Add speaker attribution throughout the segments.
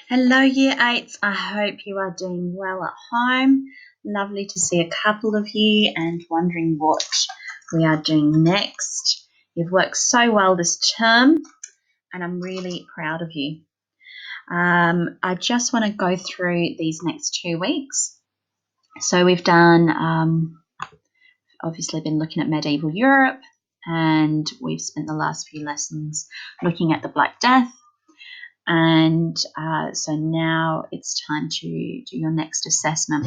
Speaker 1: Hello, Year 8s. I hope you are doing well at home. Lovely to see a couple of you and wondering what we are doing next. You've worked so well this term, and I'm really proud of you. I just want to go through these next 2 weeks. So we've done, obviously been looking at medieval Europe, and we've spent the last few lessons looking at the Black Death. And so now it's time to do your next assessment.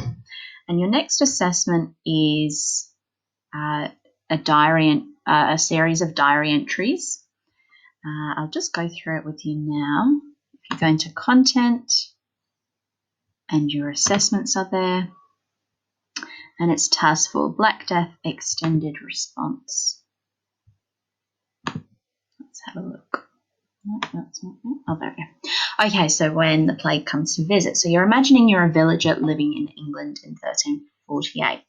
Speaker 1: And your next assessment is a series of diary entries. I'll just go through it with you now. If you go into content and your assessments are there, and it's task 4, Black Death Extended Response. Let's have a look. No, that's not it. Oh, there we go. Okay, so when the plague comes to visit. So you're imagining you're a villager living in England in 1348.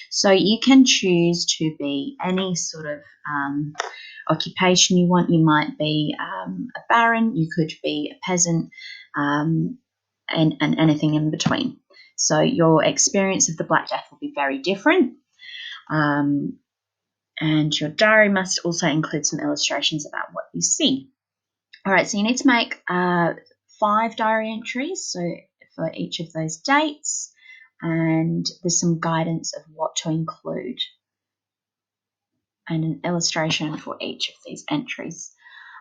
Speaker 1: So you can choose to be any sort of occupation you want. You might be a baron, you could be a peasant, and anything in between. So your experience of the Black Death will be very different. And your diary must also include some illustrations about what you see. All right, so you need to make 5 diary entries, so for each of those dates, and there's some guidance of what to include and an illustration for each of these entries.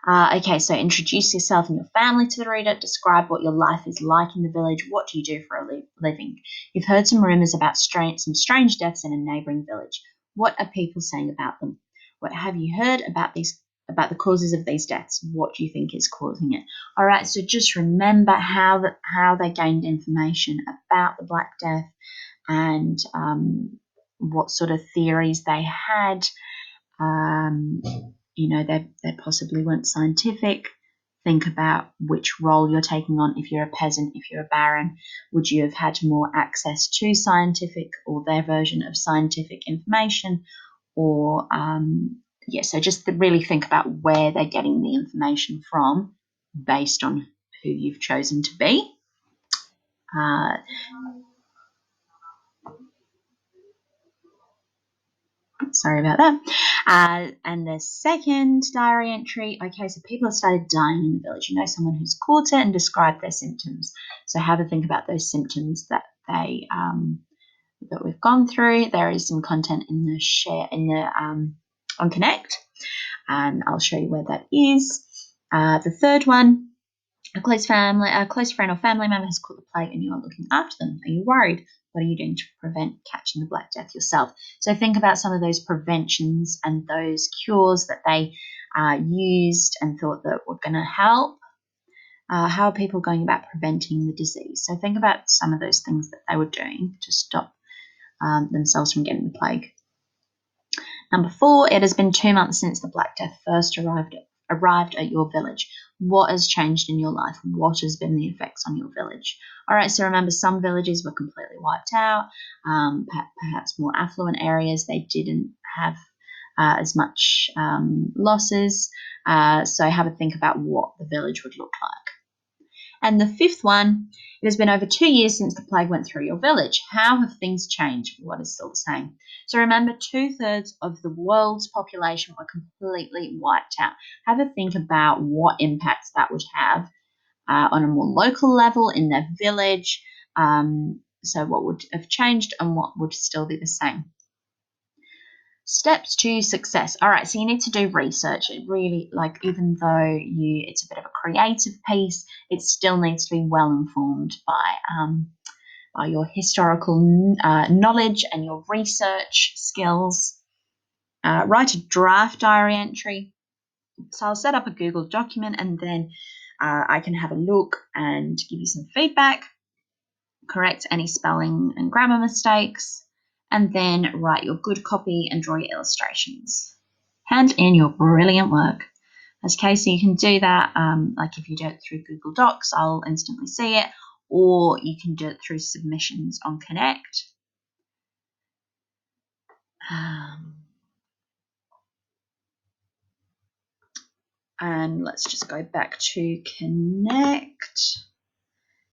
Speaker 1: Okay, so introduce yourself and your family to the reader. Describe what your life is like in the village. What do you do for a living? You've heard some rumours about some strange deaths in a neighbouring village. What are people saying about them? What have you heard about the causes of these deaths? What do you think is causing it? All right, so just remember how they gained information about the Black Death and what sort of theories they had. They possibly weren't scientific. Think about which role you're taking on. If you're a peasant, if you're a baron, would you have had more access to scientific or their version of scientific information? Or, so just really think about where they're getting the information from based on who you've chosen to be. Sorry about that. And the second diary entry, okay, so people have started dying in the village. You know someone who's caught it and described their symptoms. So have a think about those symptoms that we've gone through. There is some content in the on Connect, and I'll show you where that is. The third one, a close friend or family member has caught the plague and you are looking after them. Are you worried? What are you doing to prevent catching the Black Death yourself? So think about some of those preventions and those cures that they used and thought that were going to help. How are people going about preventing the disease? So think about some of those things that they were doing to stop themselves from getting the plague. Number 4, it has been 2 months since the Black Death first arrived at your village. What has changed in your life? What has been the effects on your village? All right, so remember some villages were completely wiped out, perhaps more affluent areas, they didn't have as much losses. So have a think about what the village would look like. And the 5th one, it has been over 2 years since the plague went through your village. How have things changed? What is still the same? So remember, 2/3 of the world's population were completely wiped out. Have a think about what impacts that would have on a more local level in their village. So what would have changed and what would still be the same? Steps to success. All right, so you need to do research. It really, even though it's a bit of a creative piece, it still needs to be well informed by your historical knowledge and your research skills. Write a draft diary entry. So I'll set up a Google document and then I can have a look and give you some feedback, correct any spelling and grammar mistakes, and then write your good copy and draw your illustrations. Hand in your brilliant work. Okay, so you can do that, if you do it through Google Docs, I'll instantly see it, or you can do it through submissions on Connect. And let's just go back to Connect.